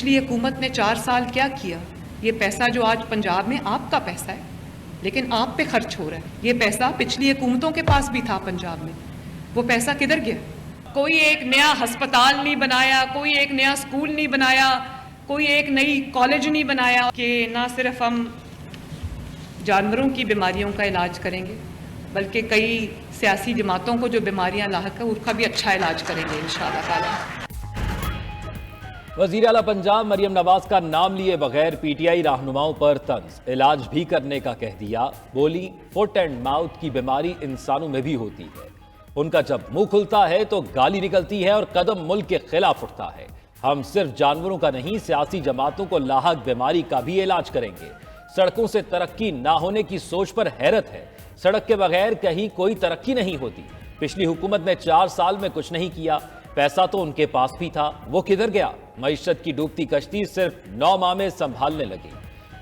पिछली हुकूमत ने 4 साल क्या किया? ये पैसा जो आज पंजाब में आपका पैसा है, लेकिन आप पे खर्च हो रहा है। ये पैसा पिछली हुकूमतों के पास भी था पंजाब में, वो पैसा किधर गया? कोई एक नया अस्पताल नहीं बनाया, कोई एक नया स्कूल नहीं बनाया, कोई एक नई कॉलेज नहीं बनाया कि ना सिर्फ हम जानवरों की बीमारियों का इलाज करेंगे, बल्कि कई सियासी जमातों को जो बीमारियां लाहक है उसका भी अच्छा इलाज करेंगे इंशाअल्लाह ताला। वज़ीर आला पंजाब मरियम नवाज का नाम लिए बगैर पीटीआई रहनुमाओं पर तंज, इलाज भी करने का कह दिया। बोली, फुट एंड माउथ की बीमारी इंसानों में भी होती है, उनका जब मुंह खुलता है तो गाली निकलती है और कदम मुल्क के खिलाफ उठता है। हम सिर्फ जानवरों का नहीं, सियासी जमातों को लाहक बीमारी का भी इलाज करेंगे। सड़कों से तरक्की ना होने की सोच पर हैरत है। सड़क के बगैर कहीं कोई तरक्की नहीं होती। पिछली हुकूमत ने 4 साल में कुछ नहीं किया, पैसा तो उनके पास भी था, वो किधर गया? मईशत की डूबती कश्ती सिर्फ 9 माह में संभालने लगी।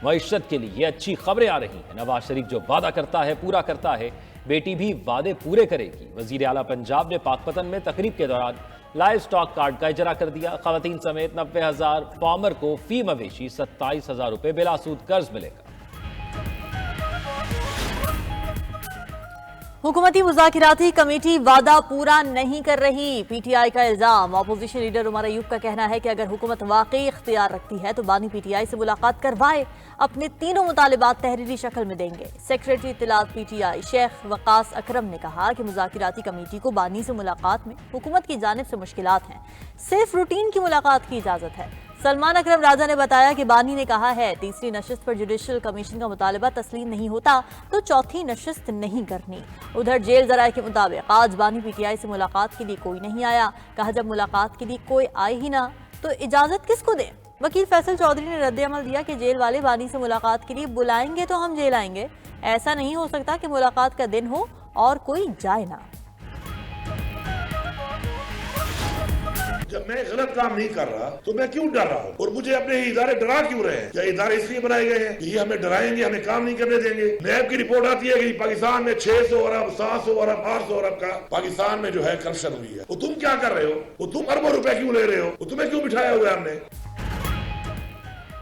मईशत के लिए अच्छी खबरें आ रही हैं। नवाज शरीफ जो वादा करता है पूरा करता है, बेटी भी वादे पूरे करेगी। वजीर आला पंजाब ने पाकपतन में तकरीब के दौरान लाइव स्टॉक कार्ड का इजरा कर दिया। खवातीन समेत 90,000 फार्मर को फी मवेशी 27,000 रुपए बिलासूद कर्ज मिलेगा। हुकूमती मुज़ाकिराती कमेटी वादा पूरा नहीं कर रही, पीटीआई का इल्जाम। अपोजिशन लीडर उमर अयूब का कहना है कि अगर हुकूमत वाकई इख्तियार रखती है तो बानी पीटीआई से मुलाकात करवाए, अपने तीनों मुतालिबात तहरीरी शक्ल में देंगे। सेक्रेटरी इत्तलात पीटीआई शेख वकास अकरम ने कहा कि मुज़ाकिराती कमेटी को बानी से मुलाकात में हुकूमत की जानिब से मुश्किलात हैं, सिर्फ रूटीन की मुलाकात की इजाजत है। सलमान अकरम राजा ने बताया कि बानी ने कहा है, तीसरी नशिस्त पर जुडिशल कमीशन का मुतालबा तस्लीम नहीं होता तो चौथी नशिस्त नहीं करनी। उधर जेल जराये के मुताबिक आज बानी पीटीआई से मुलाकात के लिए कोई नहीं आया। कहा, जब मुलाकात के लिए कोई आए ही ना तो इजाजत किसको दें? वकील फैसल चौधरी ने रद्द-ए-अमल दिया कि जेल वाले बानी से मुलाकात के लिए बुलाएंगे तो हम जेल आएंगे। ऐसा नहीं हो सकता कि मुलाकात का दिन हो और कोई जाए ना। जब मैं गलत काम नहीं कर रहा तो मैं क्यों डर रहा हूँ? और मुझे अपने इदारे डरा क्यों रहे हैं? क्या इदारे इसलिए बनाए गए हैं कि ये हमें डराएंगे, हमें काम नहीं करने देंगे? नैब की रिपोर्ट आती है कि पाकिस्तान में 600 अरब 700 अरब 800 अरब का पाकिस्तान में जो है करप्शन हुई है। वो तुम क्या कर रहे हो? वो तुम अरबों रुपए क्यों ले रहे हो? वो तुम्हें क्यों बिठाया हुआ है हमने?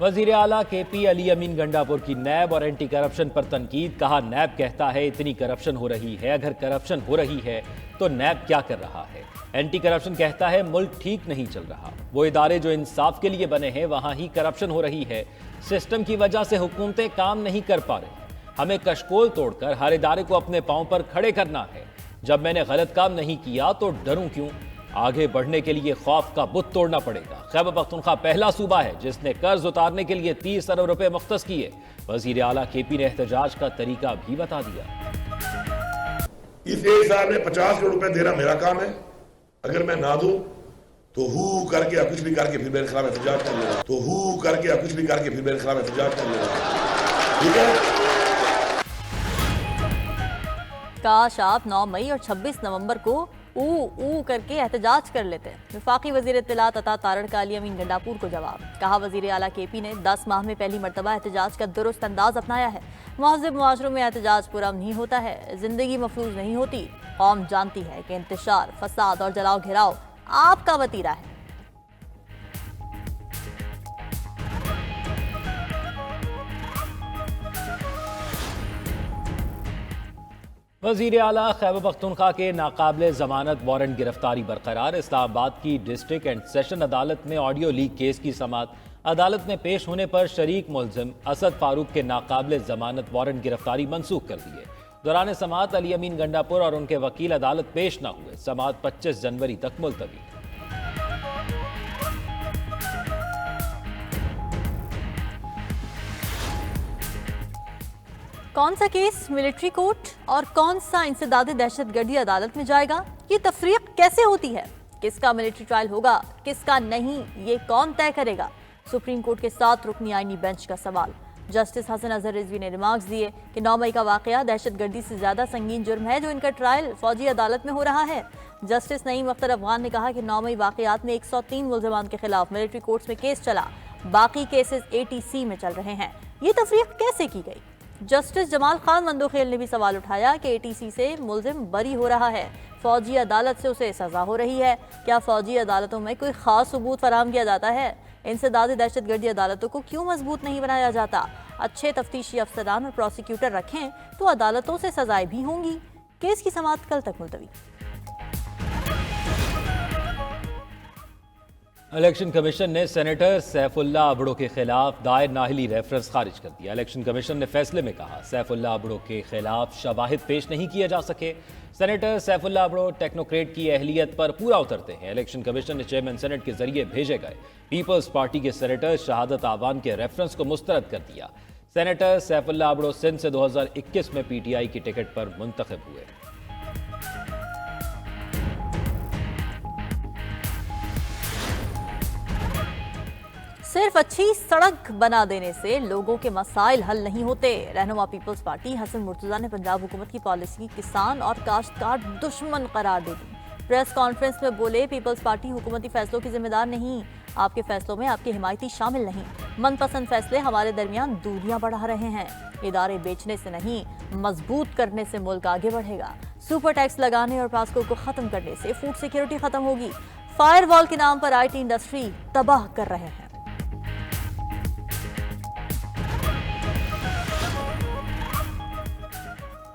वजीर आला केपी अली अमीन गंडापुर की नैब और एंटी करप्शन पर तनकीद। कहा, नैब कहता है इतनी करप्शन हो रही है, अगर करप्शन हो रही है तो नैब क्या कर रहा है? एंटी करप्शन कहता है मुल्क ठीक नहीं चल रहा, वो इदारे जो इंसाफ के लिए बने हैं वहां ही करप्शन हो रही है। सिस्टम की वजह से हुकूमतें काम नहीं कर पा रही। हमें कशकोल तोड़कर हर इदारे को अपने पांव पर खड़े करना है। जब मैंने गलत काम नहीं किया तो डरूं क्यों? आगे बढ़ने के लिए खौफ का बुत तोड़ना पड़ेगा। खैबर पख्तूनख्वा पहला सूबा है जिसने कर्ज उतारने के लिए 30 अरब रुपए मुख्तस किए। वजीर आला केपी ने एहतजाज का तरीका भी बता दिया। इस एक साल में 50 करोड़ रुपए देना मेरा काम है। अगर मैं ना दूं तो हु करके या कुछ भी करके फिर मेरे खिलाफ एहतजाज कर लेगा। तो हु करके या कुछ भी करके फिर मेरे खिलाफ एहतजाज कर लेगा। ठीक है? काश आप 9 मई और 26 नवंबर को ऊ करके एहतजाज कर लेते हैं। वफाकी वजीर इत्तलात अता तारड़ का अली अमीन गंडापुर को जवाब। कहा, वजीर आला केपी ने 10 माह में पहली मरतबा एहतजाज का दुरुस्त अंदाज अपनाया है। महज़ब मुआशरों में एहतजाज पुरअमन नहीं होता है, जिंदगी मफलूज नहीं होती। कौम जानती है कि इंतशार, फसाद और जलाओ घिराव आपका वतीरा है। वजीर आला खैबर पख्तूनख्वा के नाकाबिले जमानत वारंट गिरफ्तारी बरकरार। इस्लामाबाद की डिस्ट्रिक्ट एंड सेशन अदालत में ऑडियो लीक केस की समाअत अदालत में पेश होने पर शरीक मुलजिम असद फारूक के नाकाबिले जमानत वारंट गिरफ्तारी मनसूख कर दिए। दौरान समाअत अली अमीन गंडापुर और उनके वकील अदालत पेश न हुए। समाअत 25 जनवरी तक मुलतवी। कौन सा केस मिलिट्री कोर्ट और कौन सा इंसदाद दहशतगर्दी अदालत में जाएगा? ये तफरीक कैसे होती है? किसका मिलिट्री ट्रायल होगा, किसका नहीं, ये कौन तय करेगा? सुप्रीम कोर्ट के 7 रुकनी आईनी बेंच का सवाल। जस्टिस हसन अजहर रिजवी ने रिमार्क्स दिए कि 9 मई का वाकया दहशतगर्दी से ज्यादा संगीन जुर्म है जो इनका ट्रायल फौजी अदालत में हो रहा है। जस्टिस नईम अख्तर अफगान ने कहा कि 9 मई वाकयात में 103 मुल्ज़िमान के खिलाफ मिलिट्री कोर्ट्स में केस चला, बाकी केसेस ATC में चल रहे हैं। ये तफरीक कैसे की गई? जस्टिस जमाल खान मंदोखेल ने भी सवाल उठाया कि एटीसी से मुलजिम बरी हो रहा है, फौजी अदालत से उसे सजा हो रही है। क्या फौजी अदालतों में कोई खास सबूत फराहम किया जाता है? इंसदादी दहशतगर्दी अदालतों को क्यों मजबूत नहीं बनाया जाता? अच्छे तफ्तीशी अफसरान और प्रोसिक्यूटर रखें तो अदालतों से सजाएं भी होंगी। केस की समाअत कल तक मुलतवी। इलेक्शन कमीशन ने सेनेटर सैफुल्ला अबड़ो के खिलाफ दायर नाअहली रेफरेंस खारिज कर दिया। इलेक्शन कमीशन ने फैसले में कहा, सैफुल्ला अबड़ो के खिलाफ शवाहिद पेश नहीं किए जा सके। सेनेटर सैफुल्ला अबड़ो टेक्नोक्रेट की अहलियत पर पूरा उतरते हैं। इलेक्शन कमीशन ने चेयरमैन सेनेट के जरिए भेजे गए पीपल्स पार्टी के सेनेटर शहादत आवान के रेफरेंस को मुस्तरद कर दिया। सेनेटर सैफुल्ला अबड़ो सिंध से 2021 में पीटीआई की टिकट पर मुंतखब हुए। सिर्फ अच्छी सड़क बना देने से लोगों के मसाइल हल नहीं होते। रहनुमा पीपल्स पार्टी हसन मुर्तजा ने पंजाब हुकूमत की पॉलिसी किसान और काश्तकार दुश्मन करार दे दी। प्रेस कॉन्फ्रेंस में बोले, पीपल्स पार्टी हुकूमती फैसलों की जिम्मेदार नहीं, आपके फैसलों में आपके हिमायती शामिल नहीं। मनपसंद फैसले हमारे दरमियान दूरियां बढ़ा रहे हैं। इदारे बेचने से नहीं, मजबूत करने से मुल्क आगे बढ़ेगा। सुपर टैक्स लगाने और पास्को को खत्म करने से फूड सिक्योरिटी खत्म होगी। फायरवॉल के नाम पर आईटी इंडस्ट्री तबाह कर रहे हैं।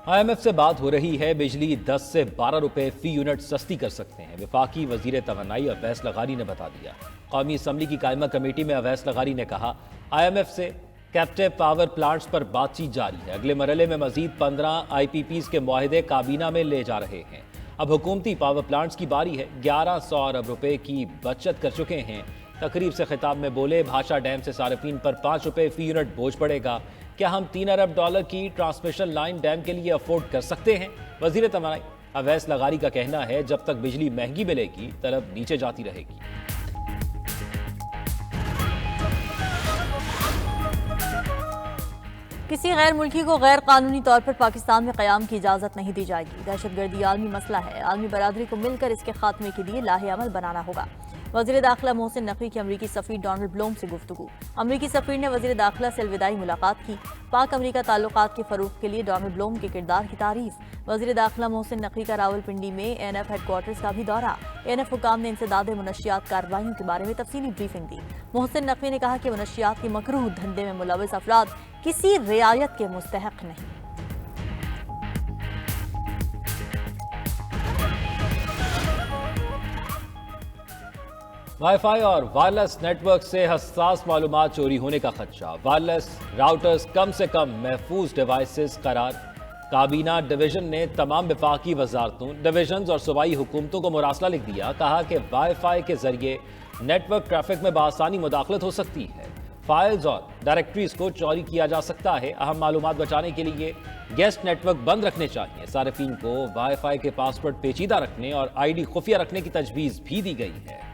IMF से बात हो रही है, बिजली 10 से 12 रुपए फी यूनिट सस्ती कर सकते हैं। वफाकी वजीर तवानाई अवैस लगारी ने बता दिया। कौमी असम्बली की कायमा कमेटी में अवैस लगारी ने कहा, IMF से कैप्टिव पावर प्लांट्स पर बातचीत जारी है। अगले मरहले में मजीद 15 IPPs के मुआहदे काबीना में ले जा रहे हैं। अब हुकूमती पावर प्लांट्स की बारी है। 1100 अरब रुपए की बचत कर चुके हैं। तकरीब से खिताब में बोले, भाषा डैम से सार्फिन पर 5 रुपए फी यूनिट बोझ पड़ेगा। क्या हम 3 अरब डॉलर की ट्रांसमिशन लाइन डैम के लिए अफोर्ड कर सकते हैं? वजीर तवानाई अवैस लगारी का कहना है, जब तक बिजली महंगी मिलेगी तलब नीचे जाती रहेगी। किसी गैर मुल्की को गैर कानूनी तौर पर पाकिस्तान में क़याम की इजाज़त नहीं दी जाएगी। दहशतगर्दी आलमी मसला है। आलमी बरादरी को मिलकर इसके खात्मे के लिए लाहे अमल बनाना होगा। वज़ीर दाखिला मोहसिन नकवी की अमरीकी सफ़ीर डोनाल्ड ब्लूम से गुफ्तगू। अमरीकी सफ़ीर ने वज़ीर दाखिला से अलविदाई मुलाकात की। पाक अमरीका ताल्लुकात के फ़रोग़ के लिए डोनाल्ड ब्लूम के किरदार की तारीफ। वज़ीर दाखिला मोहसिन नकवी का रावलपिंडी में ANF हेडक्वार्टर्स का भी दौरा। ANF हुकाम ने इंसदाद मुनशियात कार्रवाइयों के बारे में तफसीली ब्रीफिंग दी। मोहसिन नकवी ने कहा कि मुनशियात के मकरूह धंधे में मुलविस अफराद किसी रियायत के मुस्तहक नहीं। वाईफाई और वायरलेस नेटवर्क से हसास मालूमात चोरी होने का खदशा। वायरलेस राउटर्स कम से कम महफूज डिवाइसेस करार। काबीना डिवीजन ने तमाम वफाकी वजारतों, डिवीजन और सूबाई हुकूमतों को मुरासला लिख दिया। कहा कि वाईफाई के जरिए नेटवर्क ट्रैफिक में बासानी मुदाखलत हो सकती है। फाइल्स और डायरेक्टरीज को चोरी किया जा सकता है। अहम मालूमात बचाने के लिए गेस्ट नेटवर्क बंद रखने चाहिए। सार्फिन को वाईफाई के पासवर्ड पेचीदा रखने और ID खुफिया रखने की तजवीज़ भी दी गई है।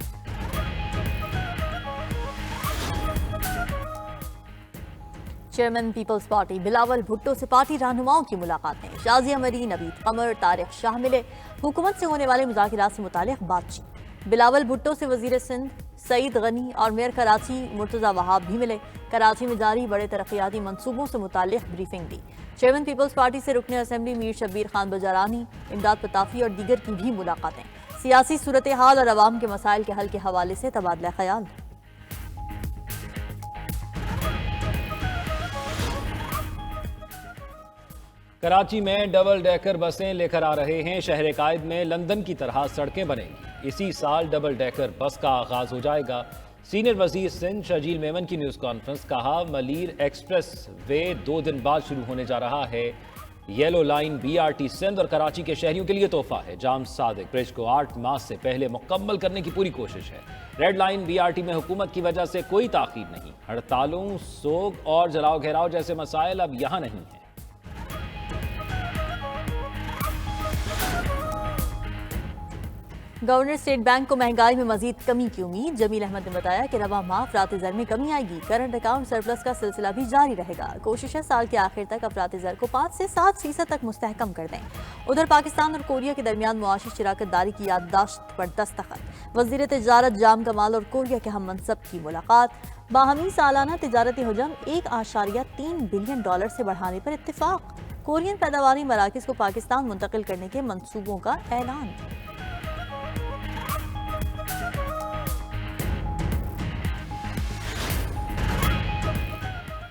चेयरमैन पीपल्स पार्टी बिलावल भुट्टो से पार्टी रहनुमाओं की मुलाकातें। शाजिया मरीन, नवीद कमर, तारिक शाह मिले। हुकूमत से होने वाले मुज़ाकिरात से मुतालिक बातचीत। बिलावल भुट्टो से वजीर सिंध सईद गनी और मेयर कराची मुर्तज़ा वहाब भी मिले। कराची में जारी बड़े तरक्याती मंसूबों से मुतालिक ब्रीफिंग दी। चेयरमैन पीपल्स पार्टी से रुकने असम्बली मीर शब्बीर खान बजारानी, इमदाद पताफी और दीगर की भी मुलाकातें। सियासी सूरत हाल और अवाम के मसाइल के हल के हवाले से तबादला ख्याल। कराची में डबल डेकर बसें लेकर आ रहे हैं। शहर कायद में लंदन की तरह सड़कें बनेंगी। इसी साल डबल डेकर बस का आगाज हो जाएगा। सीनियर वजीर सिंध शजील मेमन की न्यूज़ कॉन्फ्रेंस। कहा, मलीर एक्सप्रेस वे 2 दिन बाद शुरू होने जा रहा है। येलो लाइन BRT सिंध और कराची के शहरियों के लिए तोहफा है। जाम सादिक ब्रिज को 8 माह से पहले मुकम्मल करने की पूरी कोशिश है। रेड लाइन BRT में हुकूमत की वजह से कोई ताखीर नहीं। हड़तालों, सोग और जलाओ घेराव जैसे मसाइल अब यहाँ नहीं है। गवर्नर स्टेट बैंक को महंगाई में मजीद कमी की उम्मीद। जमील अहमद ने बताया कि रवा माह अफराती ज़र में कमी आएगी। करंट अकाउंट सरप्लस का सिलसिला भी जारी रहेगा। कोशिश है साल के आखिर तक अफराती ज़र को 5 से 7% तक मुस्तहकम कर दें। उधर पाकिस्तान और कोरिया के दरमियान मुआशी शराकतदारी की याददाश्त पर दस्तखत। वज़ीर तिजारत जाम कमाल और कोरिया के हम मनसब की मुलाकात। बाहमी सालाना तिजारती हजम 1.3 बिलियन डॉलर से बढ़ाने पर इत्तेफाक। कोरियन पैदावारी मराकज़ को पाकिस्तान मुंतकिल करने के मंसूबों का ऐलान।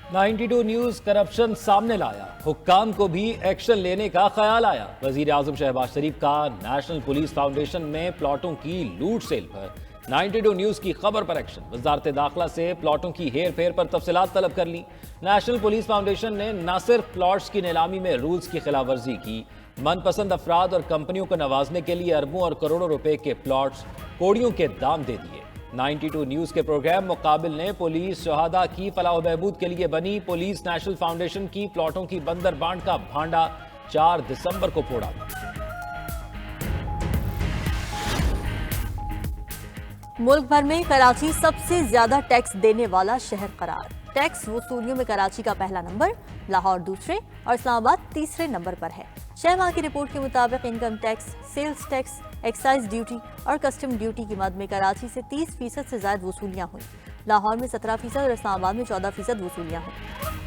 $92 न्यूज करप्शन सामने लाया, हुक्काम को भी एक्शन लेने का ख्याल आया। वजीर आजम शहबाज शरीफ का नेशनल पुलिस फाउंडेशन में प्लॉटों की लूट सेल पर 92 न्यूज की खबर पर एक्शन। वजारत दाखिला से प्लॉटों की हेर फेर पर तफसीलात तलब कर ली। नेशनल पुलिस फाउंडेशन ने न सिर्फ प्लॉट्स की नीलामी में रूल्स की खिलाफवर्जी की, मनपसंद अफराद और कंपनियों को नवाजने के लिए अरबों और करोड़ों रुपए के प्लॉट्स कोड़ियों के दाम दे दिए। 92 न्यूज के प्रोग्राम मुकाबिल ने पुलिस शहादा की फलाह बहबूद के लिए बनी पुलिस नेशनल फाउंडेशन की प्लॉटों की बंदर बांट का भांडा 4 दिसंबर को फोड़ा। मुल्क भर में कराची सबसे ज्यादा टैक्स देने वाला शहर करार। टैक्स वसूलियों में कराची का पहला नंबर, लाहौर दूसरे और इस्लामाबाद तीसरे नंबर पर है। 6 माह की रिपोर्ट के मुताबिक income tax, sales tax, excise duty और कस्टम ड्यूटी की मद में कराची से 30% से ज्यादा वसूलियां हुई। लाहौर में 17% और इस्लामाबाद में 14% वसूलियां हुई।